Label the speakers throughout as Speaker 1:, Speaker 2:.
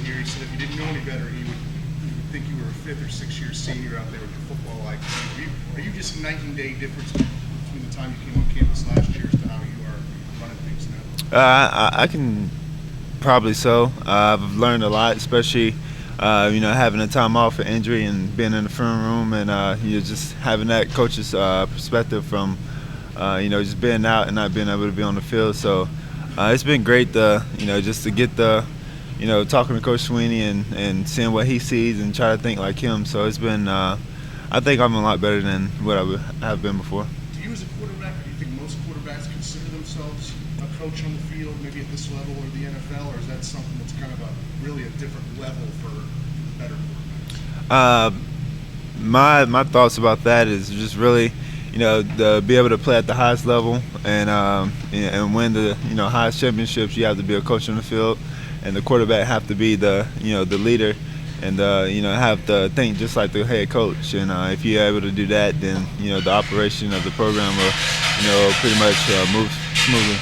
Speaker 1: year. He said if you didn't know any better, he would think you were a 5th or 6th year senior out there with your football IQ. Are you just night and day difference between the time you came on campus last year as to how you are running things now?
Speaker 2: I can probably so. I've learned a lot, especially having a time off for injury and being in the film room, and just having that coach's perspective from just being out and not being able to be on the field. So it's been great just to get the talking to Coach Sweeney and seeing what he sees and try to think like him. So it's been I think I'm a lot better than what I have been before.
Speaker 1: Do you as a quarterback, or do you think most quarterbacks consider themselves a coach on the field, maybe at this level or the NFL, or is that something that's kind of really a different level for better quarterbacks?
Speaker 2: My thoughts about that is just really, to be able to play at the highest level and win the highest championships. You have to be a coach on the field, and the quarterback have to be the the leader, and have to think just like the head coach. And if you're able to do that, then the operation of the program will pretty much move smoothly.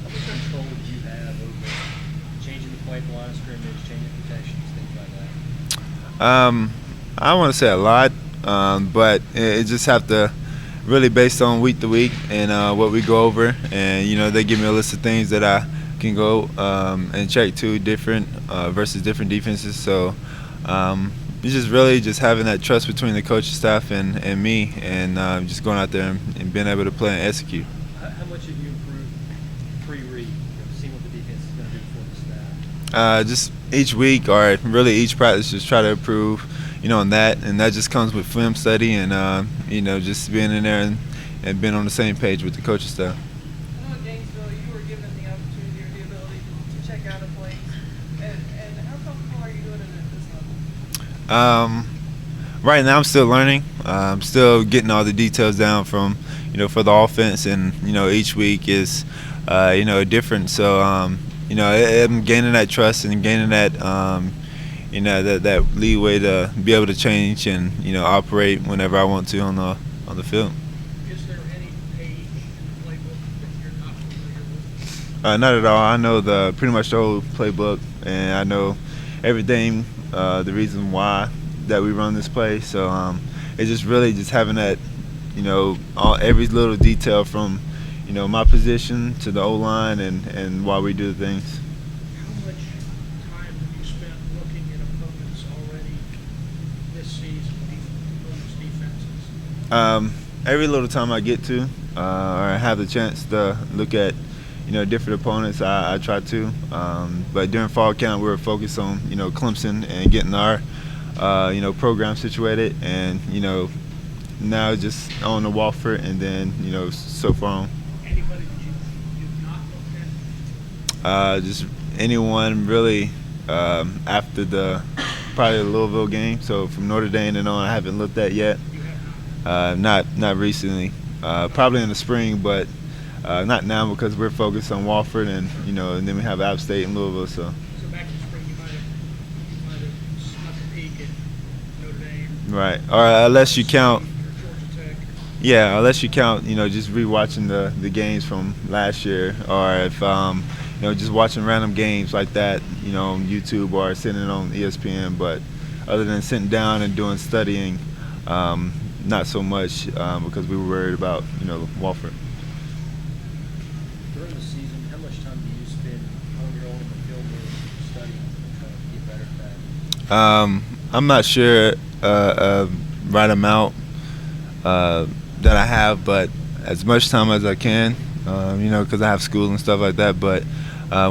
Speaker 3: How much control do you have over changing the play from line of scrimmage, changing protections, things like that?
Speaker 2: I don't want to say a lot, but it just have to really based on week to week and what we go over. And they give me a list of things that I can go and check to different versus different defenses. So it's just really just having that trust between the coaching staff and me, and just going out there and being able to play and execute.
Speaker 3: How much have you improved pre-read, seeing what the defense is going to do for the staff?
Speaker 2: Just each week or really each practice, just try to improve, on that, and that just comes with film study and just being in there and being on the same page with the coaching staff.
Speaker 4: I know in Gainesville you were given the opportunity or the ability to check out a place, and how comfortable are you doing it at this level?
Speaker 2: Right now I'm still learning. I'm still getting all the details down from for the offense, and each week is different. So I'm gaining that trust and gaining that that leeway to be able to change and operate whenever I want to on the field.
Speaker 4: Is there any page in the playbook that you're not familiar with?
Speaker 2: Not at all. I know pretty much the whole playbook, and I know everything, the reason why that we run this play. So it's just really just having that, every little detail from, my position to the O-line and why we do the things.
Speaker 4: How much time have you spent looking at opponents already this season, opponents' defenses?
Speaker 2: Every little time I get to or have the chance to look at different opponents, I try to. But during fall camp, we were focused on Clemson and getting our program situated, and now just on the Wofford, and then so far on.
Speaker 4: Anybody that you've not looked at?
Speaker 2: Just anyone really after probably the Louisville game. So from Notre Dame and on, I haven't looked at yet.
Speaker 4: You have not.
Speaker 2: Not recently. Probably in the spring, but not now because we're focused on Wofford and and then we have App State and Louisville. So
Speaker 4: So back in the spring, you might have snuck a peek at Notre Dame.
Speaker 2: right, or unless you count.
Speaker 4: Or Georgia Tech.
Speaker 2: Yeah, unless you count, just rewatching the games from last year, or if just watching random games like that, on YouTube or sitting on ESPN. But other than sitting down and doing studying, not so much because we were worried about Wofford.
Speaker 3: During the season, how much time do you spend on your own in the field room studying and trying to get better at that?
Speaker 2: I'm not sure right amount that I have, but as much time as I can, because I have school and stuff like that. But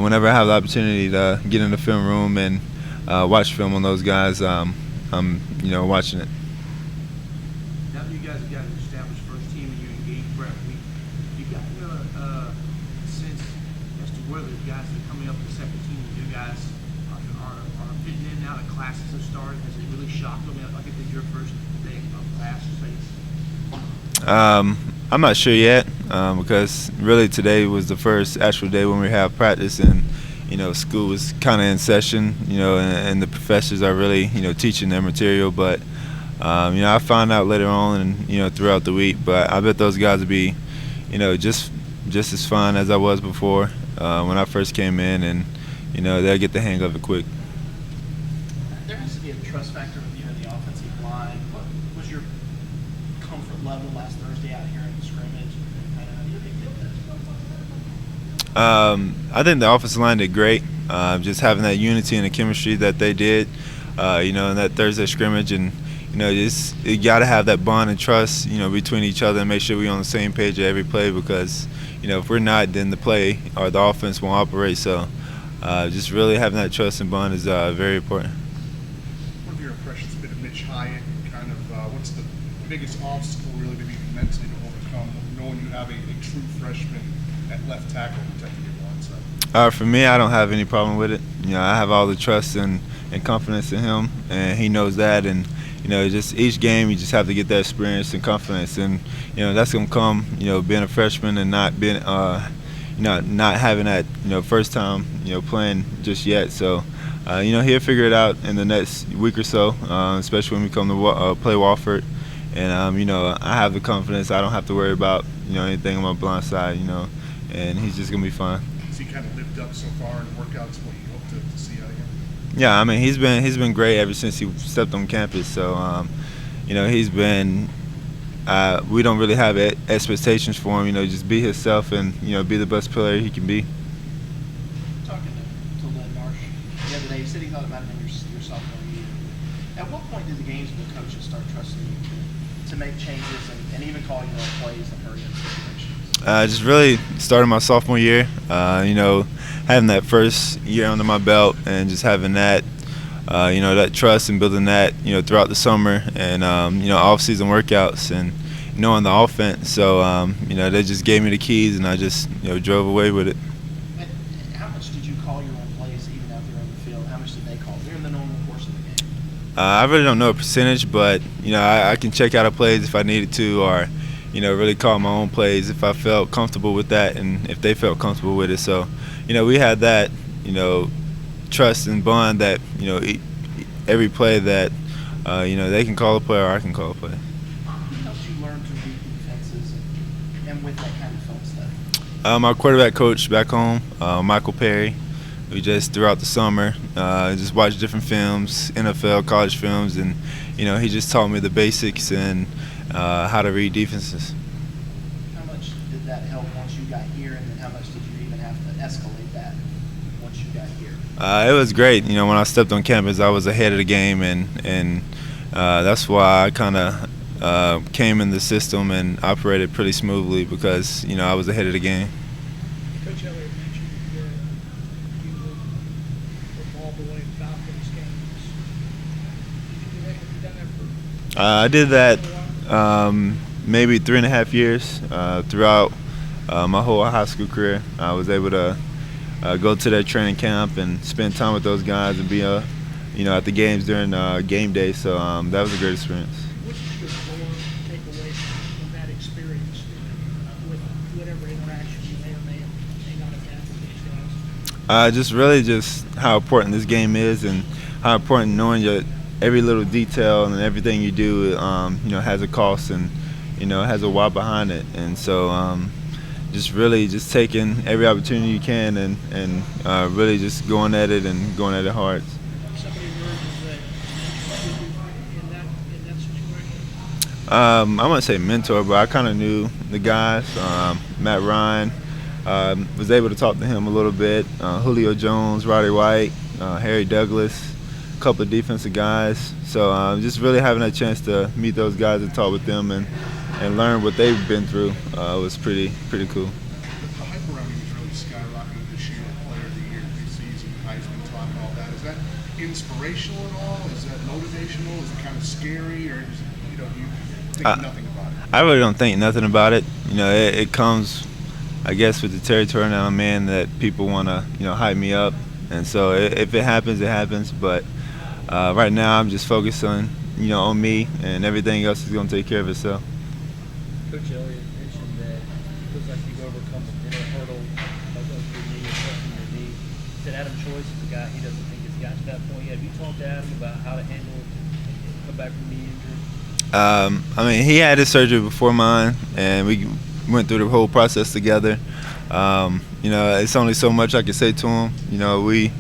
Speaker 2: whenever I have the opportunity to get in the film room and watch film on those guys, I'm watching it.
Speaker 5: Now that you guys have got an established first team and you're engaged prep week, you got a sense as to whether the guys that are coming up to the second team, you guys are fitting in now that classes have started? Has it really shocked them like it did your first day of class space?
Speaker 2: I'm not sure yet because really today was the first actual day when we have practice, and school was kind of in session, and the professors are really teaching their material. But I found out later on and throughout the week. But I bet those guys will be just as fun as I was before when I first came in, and they'll get the hang of it quick.
Speaker 6: There has to be a trust factor with you in the offensive line. What was your comfort level last Thursday out here in the scrimmage? Kind of how do you think that?
Speaker 2: I think the offensive line did great. Just having that unity and the chemistry that they did, in that Thursday scrimmage, and you got to have that bond and trust, between each other and make sure we're on the same page at every play because, if we're not, then the play or the offense won't operate. So, just really having that trust and bond is very important.
Speaker 1: What have your impressions been of Mitch Hyatt? Kind of, what's the biggest obstacle really to be mentally to overcome, knowing you have a true freshman at left tackle protecting your blindside?
Speaker 2: For me, I don't have any problem with it. I have all the trust and confidence in him, and he knows that. And just each game, you just have to get that experience and confidence, and that's gonna come, being a freshman and not being, not having that, first time, playing just yet. So, he'll figure it out in the next week or so, especially when we come to play Wofford. And I have the confidence. I don't have to worry about anything on my blind side, and he's just gonna be fine.
Speaker 1: Has he kind of lived up so far in workouts what you hope to see out of him?
Speaker 2: Yeah, I mean he's been great ever since he stepped on campus. So he's been. We don't really have expectations for him. Just be himself and be the best player he can be.
Speaker 6: Talking to Lynn Marsh the other day, he said he thought about it in your sophomore year. At what point did the Gainesville coaches start trusting you to make changes and even call plays and hurry up situations?
Speaker 2: Just really starting my sophomore year. Having that first year under my belt and just having that, that trust and building that, throughout the summer and, off-season workouts and knowing the offense. So, they just gave me the keys and I just, drove away with it.
Speaker 6: And how much did you call your own plays even out there on the field? How much did they call during the normal course of the game?
Speaker 2: I really don't know a percentage, but, I can check out a plays if I needed to or, really call my own plays if I felt comfortable with that and if they felt comfortable with it. So, we had that, trust and bond that, every play that, they can call a play or I can call a play.
Speaker 6: Who helped you learn to read defenses and with that kind of film study?
Speaker 2: My quarterback coach back home, Michael Perry. We just, throughout the summer, just watched different films, NFL, college films, and, he just taught me the basics and how to read defenses.
Speaker 6: How much did that help once you got here, and then how much did you even have to escalate that once you got here?
Speaker 2: It was great. When I stepped on campus, I was ahead of the game, and that's why I kind of came in the system and operated pretty smoothly because, I was ahead of the game.
Speaker 7: Coach Elliott mentioned you would ball boy Falcons games. Did you do that? Have you done that for
Speaker 2: I did that maybe 3.5 years throughout my whole high school career. I was able to go to their training camp and spend time with those guys and be at the games during game day. So that was a great experience.
Speaker 7: what did your core take away from that experience with whatever interaction you may or may not have had with these guys?
Speaker 2: Just really just how important this game is and how important knowing your every little detail and everything you do, has a cost and, has a why behind it. And so just really just taking every opportunity you can and really just going at it and going at it hard.
Speaker 7: Somebody emerges that in that situation?
Speaker 2: I wouldn't say mentor, but I kind of knew the guys. Matt Ryan, was able to talk to him a little bit. Julio Jones, Roddy White, Harry Douglas, a couple of defensive guys. So just really having a chance to meet those guys and talk with them and learn what they've been through was pretty cool.
Speaker 1: The hype around him is really skyrocketed this year, player of the year, preseason, Heisman talk and all that. Is that inspirational at all? Is that motivational? Is it kind of scary? Or is it, do you think nothing about it?
Speaker 2: I really don't think nothing about it. It comes, I guess, with the territory now I'm in that people want to, hype me up. And so if it happens, it happens. But right now I'm just focused on, on me, and everything else is going to take care of itself.
Speaker 3: Coach Elliott mentioned that it feels like you've overcome a mental hurdle of your knee and trusting your knee. He said Adam Choice is a guy he doesn't think has gotten to that point yet. Have you talked to Adam about how to handle it, come back from knee injury?
Speaker 2: He had his surgery before mine, and we went through the whole process together. You know, it's only so much I can say to him. You know, we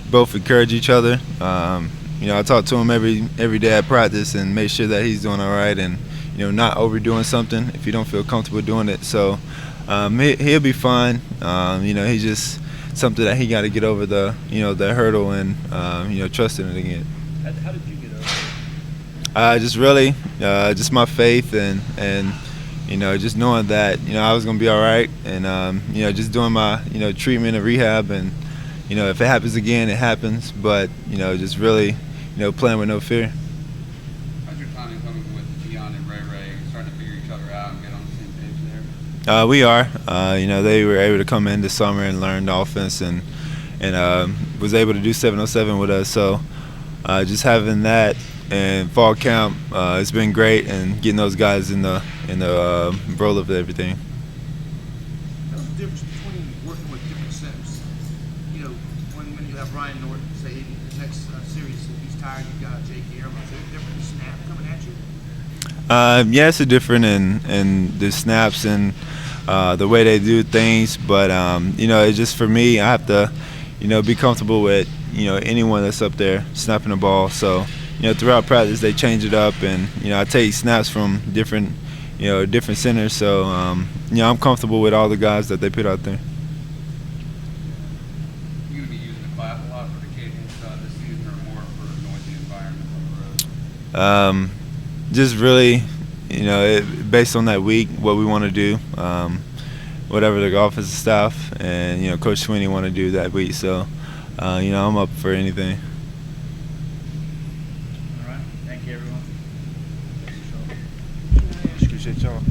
Speaker 2: both encourage each other. You know, I talk to him every day at practice and make sure that he's doing all right and, you know, not overdoing something if you don't feel comfortable doing it. So he'll be fine. You know, he's just something that he got to get over the hurdle and you know, trust in it again.
Speaker 3: How did you get over it?
Speaker 2: Just really, just my faith and you know, just knowing that, you know, I was gonna be all right, and you know, just doing my, you know, treatment and rehab, and you know, if it happens again, it happens. But you know, just really, you know, playing with no fear.
Speaker 8: How's your timing coming with Deshaun and Ray starting to figure each other out and get on the same page there?
Speaker 2: We are. You know, they were able to come in this summer and learn the offense, and was able to do 707 with us. So just having that and fall camp, it's been great, and getting those guys in the role of everything.
Speaker 5: What's the difference between working with different centers? You know, when you have Ryan Norton, say the next series, if he's tired, you've got Jake Guillermo. Is there a different snap coming at you?
Speaker 2: Yeah, it's a different in the snaps and the way they do things, but you know, it's just for me, I have to, you know, be comfortable with, you know, anyone that's up there snapping the ball. So, you know, throughout practice they change it up, and you know, I take snaps from different centers. So, you know, I'm comfortable with all the guys that they put out there.
Speaker 8: You gonna be using the clap a lot for the cadence this season, or more for a noisy environment on the road?
Speaker 2: Just really, you know, based on that week, what we want to do, whatever the offensive staff and, you know, Coach Sweeney want to do that week. So, you know, I'm up for anything.
Speaker 3: All right. Thank you, everyone.
Speaker 2: Appreciate y'all.